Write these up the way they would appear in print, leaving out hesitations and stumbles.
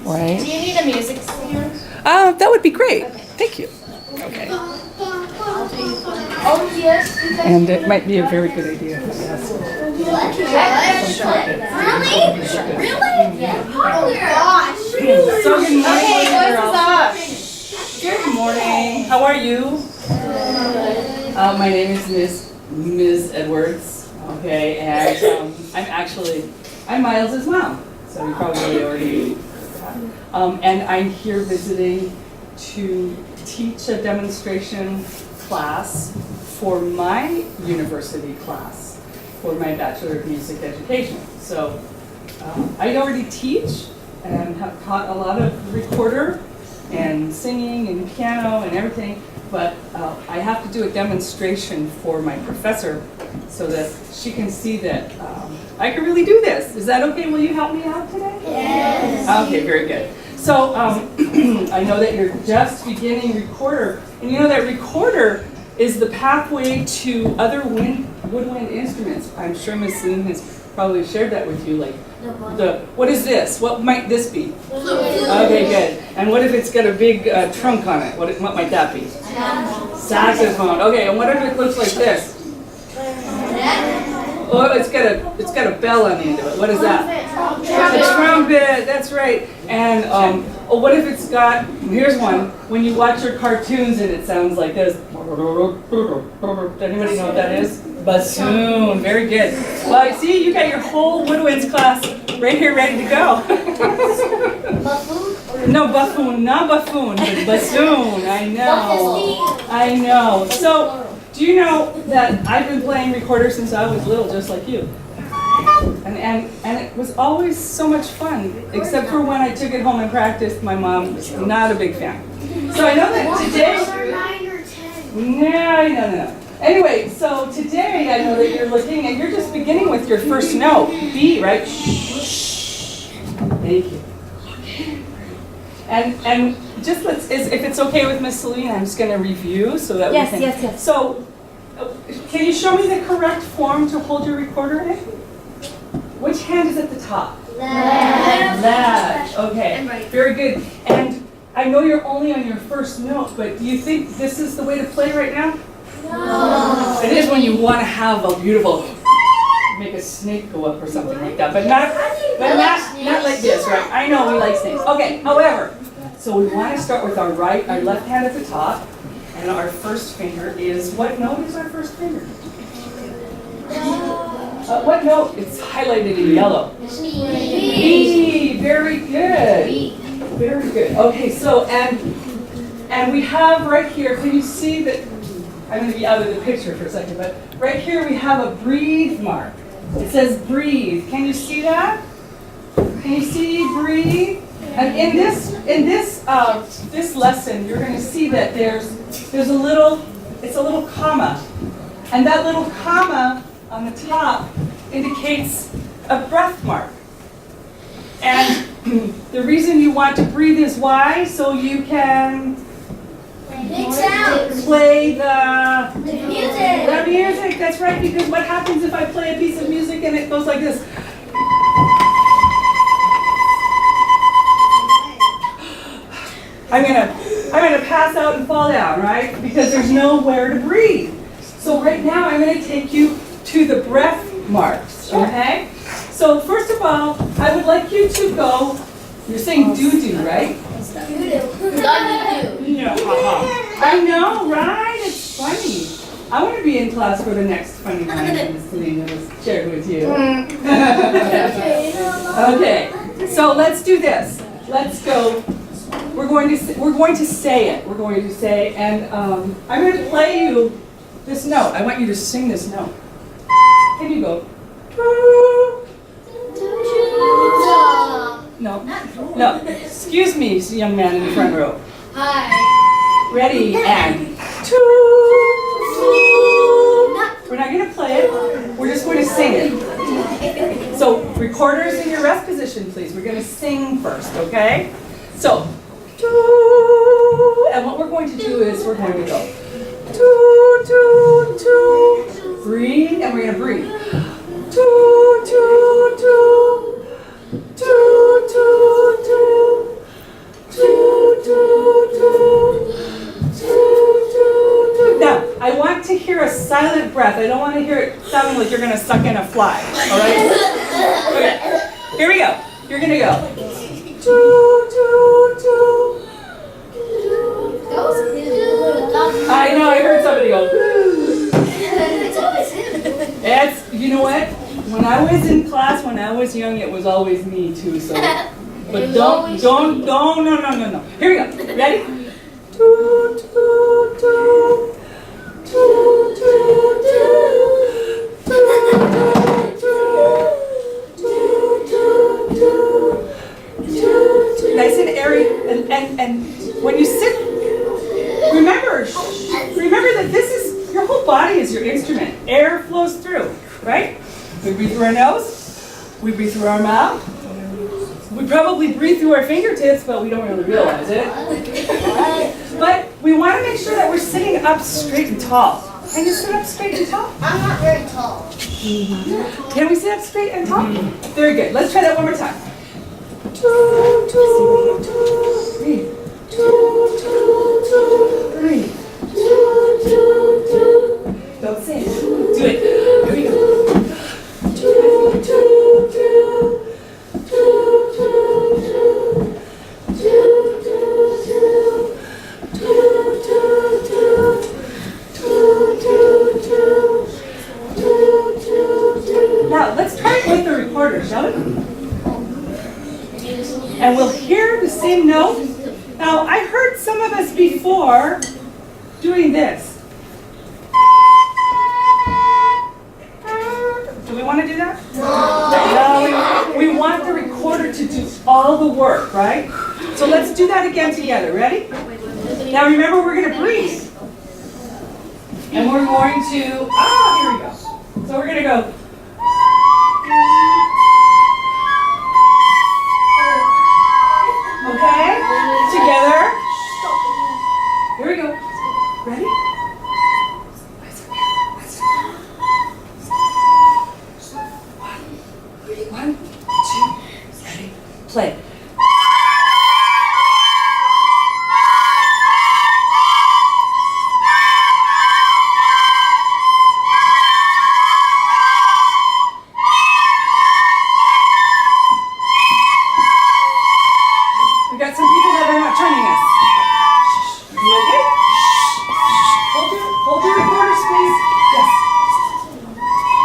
Right? Do you need a music stand? That would be great. Thank you. Okay. Oh, yes. And it might be a very good idea. Yes. Really? Oh, gosh. So good morning, Okay, boys and voices girls. off. Good morning. How are you? My name is Ms. Edwards. Okay, and I'm Miles' mom. So you probably already and I'm here visiting to teach a demonstration class for my university class for my Bachelor of Music Education. So I already teach and have taught a lot of recorder and singing and piano and everything, but I have to do a demonstration for my professor so that she can see that I can really do this. Is that okay? Will you help me out today? Yes. Okay, very good. So I know that you're just beginning recorder, and you know that recorder is the pathway to other woodwind instruments. I'm sure Miss Lynn has probably shared that with you, like what is this? What might this be? Okay, good. And what if it's got a big trunk on it? What might that be? Saxophone. Okay, and what if it looks like this? Oh, it's got a bell on the end of it. What is that? A trumpet. That's right. And what if it's got? Here's one. When you watch your cartoons and it sounds like this. Does anybody know what that is? Bassoon. Very good. Well, see, you got your whole woodwinds class right here, ready to go. No, buffoon, not buffoon, but bassoon. I know. So. Do you know that I've been playing recorder since I was little, just like you? And it was always so much fun, except for when I took it home and practiced. My mom was not a big fan. So I know that today... 9 or 10. No. Anyway, so today I know that you're looking and you're just beginning with your first note, B, right? Shh. Thank you. And just if it's okay with Miss Celine, I'm just going to review so that we can... Yes. So, can you show me the correct form to hold your recorder in? Which hand is at the top? Left. Okay. Very good. And I know you're only on your first note, but do you think this is the way to play right now? No. It is when you want to have a beautiful... make a snake go up or something like that, but not like this, right? I know we like snakes. Okay, however, so we want to start with our left hand at the top, and our first finger is, what note is our first finger? What note? It's highlighted in yellow. B. Very good. Very good. Okay, so, and we have right here, can you see that, I'm going to be out of the picture for a second, but right here we have a breathe mark. It says breathe. Can you see that? Can you see breathe? And in this lesson, you're going to see that there's a little comma, and that little comma on the top indicates a breath mark. And the reason you want to breathe is why? So you can play the music. That's right, because what happens if I play a piece of music and it goes like this? I'm gonna pass out and fall down, right? Because there's nowhere to breathe. So right now I'm gonna take you to the breath marks, okay? So first of all, I would like you to go, you're saying doo-doo, right? Yeah, I know, right? It's funny. I want to be in class for the next funny line that Miss Selena was sharing with you. Okay, so let's do this. Let's go. We're going to say it. We're going to say, and I'm going to play you this note. I want you to sing this note. Can you go? No. Excuse me, young man in the front row. Hi. Ready, and we're not going to play it. We're just going to sing it. So, recorders in your rest position, please. We're going to sing first, okay? So, and what we're going to do is we're going to go breathe, and we're going to breathe. want to hear a silent breath. I don't want to hear it sounding like you're going to suck in a fly. All right? Okay. Here we go. You're going to go. Choo, choo, choo. I know, I heard somebody go. It's, you know what? When I was in class, when I was young, it was always me too. So, but no. Here we go. Ready? Toot, toot, toot. Toot, toot, toot. Toot, nice and airy, and when you sit, remember that this is, your whole body is your instrument. Air flows through, right? We breathe through our nose, we breathe through our mouth, we probably breathe through our fingertips, but we don't really realize it. But we want to make sure that we're sitting up straight and tall. Can you sit up straight and tall? I'm not very tall. Can we sit up straight and tall? Very good. Let's try that one more time. Toot, toot, toot. Breathe. Toot, toot, toot. Breathe. Toot, toot, toot. Don't sing. Do it. Here we go. Toot, toot, toot. Toot, toot, toot. Toot, toot, toot. Toot, toot, toot. Toot, toot, toot. Toot, toot, toot. Now, let's try it with the recorder, shall we? And we'll hear the same note. Now, I heard some of us before doing this. Do we want to do that? No, we want the recorder to do all the work, right? So let's do that again together. Ready? Now remember, we're going to breathe. And we're going to, here we go. So we're going to go. Okay? Together. Here we go. Ready? One, two, ready, play. We got some people that are not joining us. You okay? Hold your recorders, please. Yes.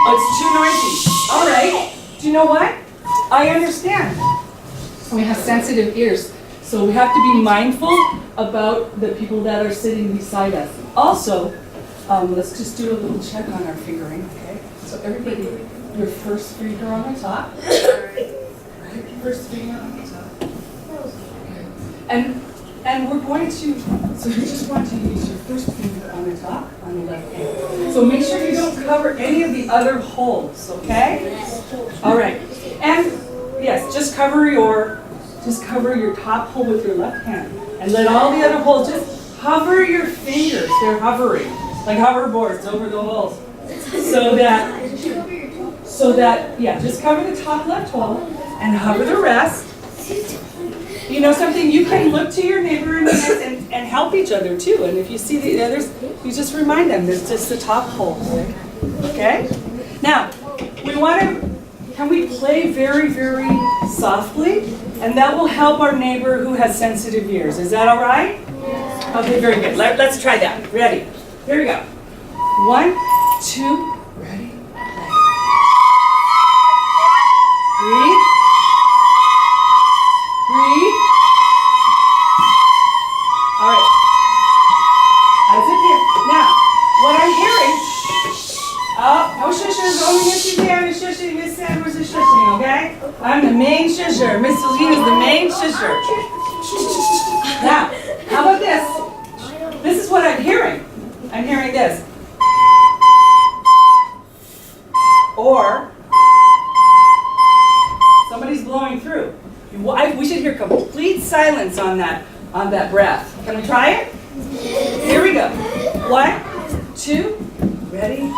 Oh, it's too noisy. All right. Do you know what? I understand. We have sensitive ears, so we have to be mindful about the people that are sitting beside us. Also, let's just do a little check on our fingering, okay? So everybody, your first finger on the top. Right? First finger on the top. Okay. And we're going to, so you just want to use your first finger on the top, on the left hand. So make sure you don't cover any of the other holes, okay? All right. And yes, just cover your top hole with your left hand. And let all the other holes, just hover your fingers. They're hovering, like hoverboards over the holes. So that, yeah, just cover the top left hole and hover the rest. You know something, you can look to your neighbor and help each other too. And if you see the others, you just remind them, there's just the top hole. Okay? Now, can we play very, very softly? And that will help our neighbor who has sensitive ears. Is that all right? Yes. Okay, very good. Let's try that. Ready? Here we go. 1, 2, ready? Breathe. Breathe. All right. Eyes up here. Now, what I'm hearing, no shushers, only Miss Suzanne is shushing, Miss Sanders is shushing, okay? I'm the main shusher. Miss Suzanne is the main shusher. Now, how about this? This is what I'm hearing. I'm hearing this. Or somebody's blowing through. We should hear complete silence on that breath. Can we try it? Here we go. 1, 2, ready?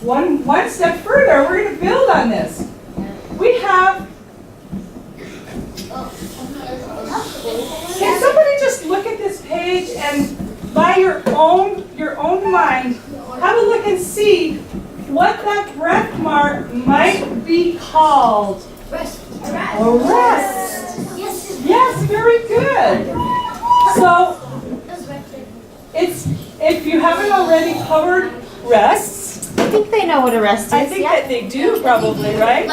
one step further. We're going to build on this. We have. Can somebody just look at this page and, by your own mind, have a look and see what that breath mark might be called? Rest. A rest. Yes. Yes, very good. So it's, if you haven't already covered rests, I think they know what a rest is. I think that they do probably, right?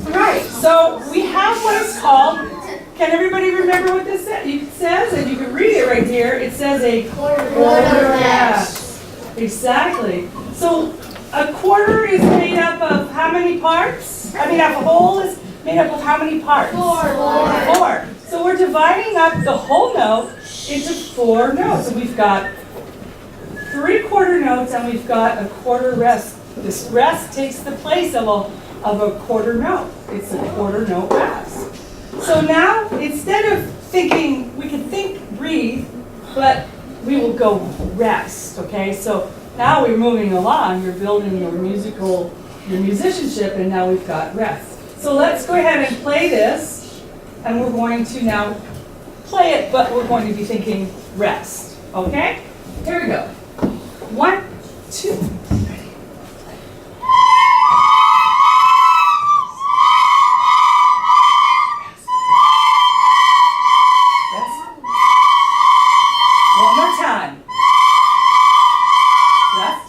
Right. So we have what it's called. Can everybody remember what this says? And you can read it right here. It says a quarter rest. Exactly. So a quarter is made up of how many parts? I mean, a whole is made up of how many parts? Four. So we're dividing up the whole note into 4 notes. So we've got 3 quarter notes and we've got a quarter rest. This rest takes the place of a quarter note. It's a quarter note rest. So now, instead of thinking, we can think breathe, but we will go rest, okay? So now we're moving along, you're building your musicianship, and now we've got rest. So let's go ahead and play this, and we're going to now play it, but we're going to be thinking rest, okay? Here we go. 1, 2, ready. One more time. Rest.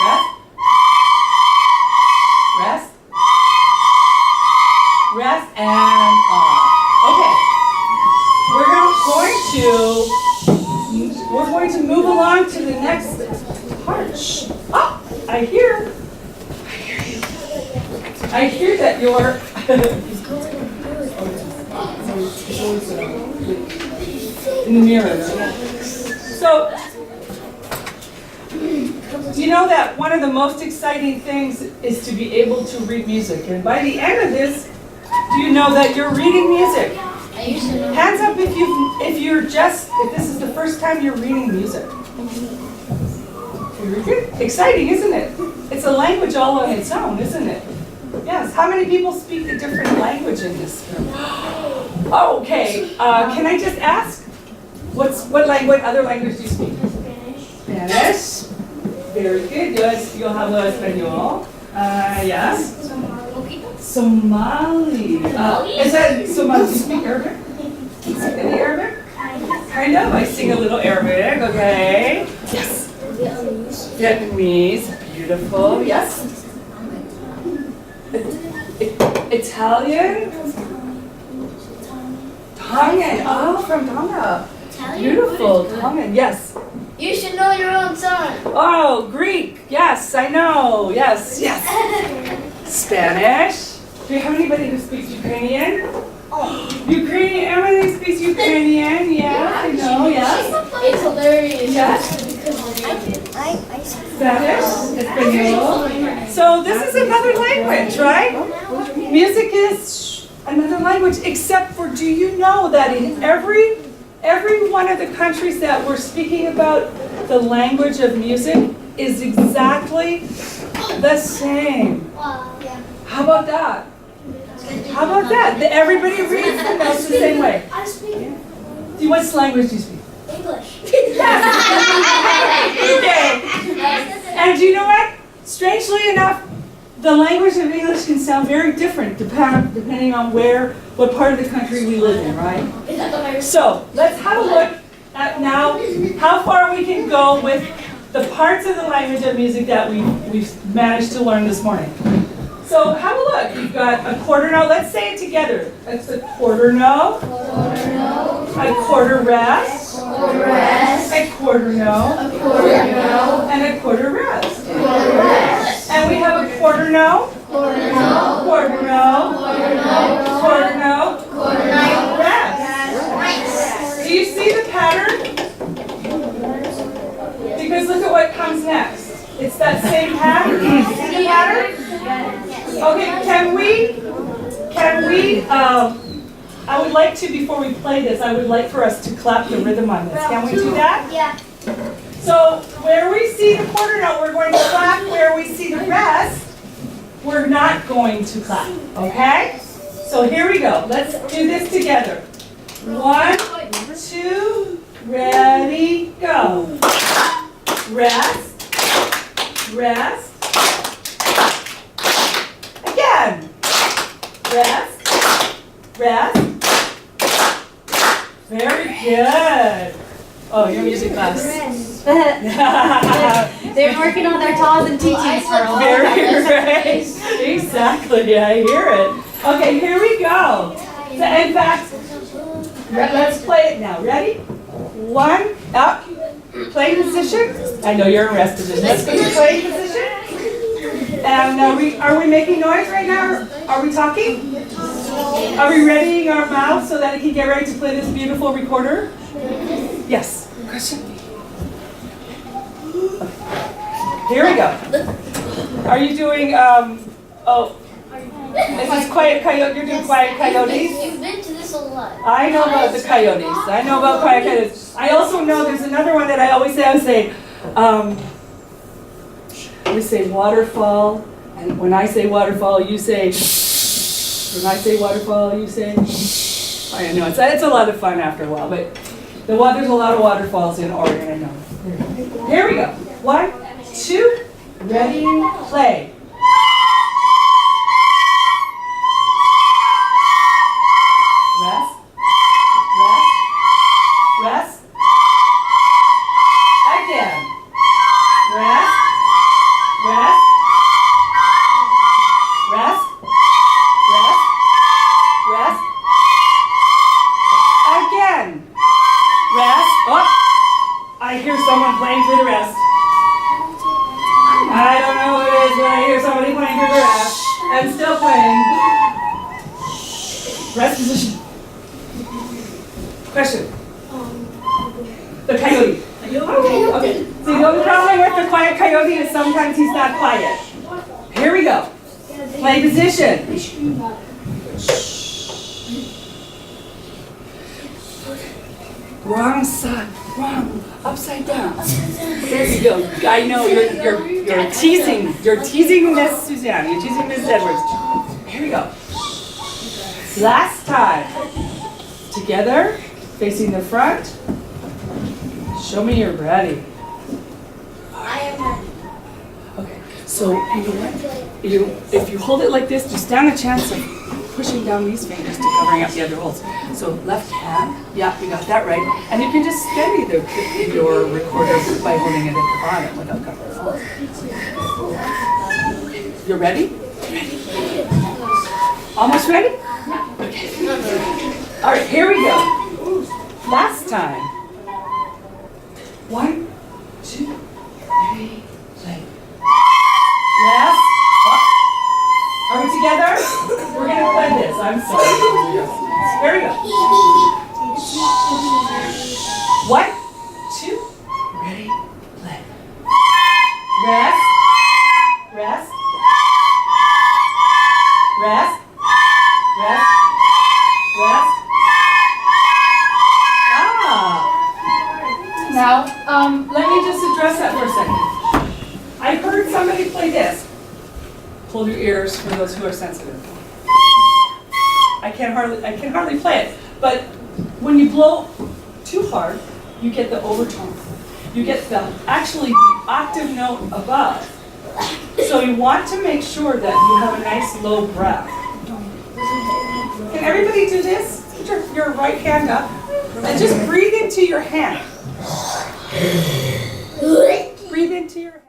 Rest. Rest. Rest and off. Okay. We're going to move along to the next part. Oh, I hear you. I hear that you're in the mirror. So, do you know that one of the most exciting things is to be able to read music? And by the end of this, do you know that you're reading music? Hands up if this is the first time you're reading music. Very good. Exciting, isn't it? It's a language all on its own, isn't it? Yes. How many people speak a different language in this room? Okay. Can I just ask? What other language do you speak? Spanish. Very good. Yes, you'll have Espanol. Yes. Somali. Is that Somali? Do you speak Arabic? Do you speak any Arabic? Kind of. I sing a little Arabic. Okay. Yes. Vietnamese. Beautiful. Yes. Italian. Tongan. Oh, from Tonga. Beautiful. Tongan. Yes. You should know your own song. Oh, Greek. Yes, I know. Yes, yes. Spanish. Do you have anybody who speaks Ukrainian? Ukrainian. Everybody speaks Ukrainian. Yeah, I know. Yes. It's hilarious. Yes. Spanish. Espanol. So this is another language, right? Music is another language, except for, do you know that in every one of the countries that we're speaking about, the language of music is exactly the same. How about that? How about that? Everybody reads the notes the same way. I speak What language do you speak? English. Yes. Okay. And do you know what? Strangely enough, the language of English can sound very different depending on what part of the country we live in, right? So let's have a look at now how far we can go with the parts of the language of music that we've managed to learn this morning. So have a look. You've got a quarter note. Let's say it together. It's a quarter note. A quarter rest. A quarter note. And a quarter rest. And we have a quarter note. Quarter note. Quarter note. Rest. Do you see the pattern? Because look at what comes next. It's that same pattern. Do you see the pattern? Okay, can we, I would like to, before we play this, I would like for us to clap the rhythm on this. Can we do that? Yeah. So where we see the quarter note, we're going to clap. Where we see the rest, we're not going to clap, okay? So here we go. Let's do this together. 1, 2, ready, go. Rest, rest. Again. Rest, rest. Very good. Oh, your music class. They're working on their taws and titis for a long Very time. right. Exactly, I hear it. Okay, here we go. So in fact, let's play it now. Ready? 1, up. Play position. I know you're in rest position. Let's go to play position. And are we making noise right now? Are we talking? Are we readying our mouth so that it can get ready to play this beautiful recorder? Yes. Question? Here we go. Are you doing, this is Quiet Coyote, you're doing Quiet Coyotes? You've been to this a lot. I know about the coyotes. I know about Quiet Coyotes. I also know there's another one that I always say, we say waterfall, and when I say waterfall, you say, when I say waterfall, you say, I know, it's a lot of fun after a while, but there's a lot of waterfalls in Oregon, I know. Here we go. 1, 2, ready, play. Rest, rest, rest. Again. Rest, rest, rest, rest, rest. Again. Rest. Oh, I hear someone playing through the rest. I don't know who it is, but I hear somebody playing through the rest. And still playing. Rest position. Question. The coyote. Okay. See, the only problem with the quiet coyote is sometimes he's not quiet. Here we go. Play position. Wrong side. Wrong. Upside down. There you go. I know you're teasing. You're teasing Miss Suzanne. You're teasing Miss Edwards. Here we go. Last time. Together, facing the front. Show me you're ready. I am ready. Okay. So you know what? If you hold it like this, you stand a chance of pushing down these fingers to covering up the other holes. So left hand, yeah, you got that right. And you can just steady your recorder by holding it at the bottom without covering the holes. You ready? Almost ready? Okay. All right, here we go. Last time. 1, 2, 3, play. Rest. Are we together? We're going to play this. I'm sorry. Here we go. 1, 2, ready, play. Rest. Rest. Rest. Rest. Rest. Now, let me just address that for a second. I heard somebody play this. Hold your ears for those who are sensitive. I can hardly play it. But when you blow too hard, you get the overtone. You get actually the octave note above. So you want to make sure that you have a nice low breath. Can everybody do this? Put your right hand up and just breathe into your hand. Breathe into your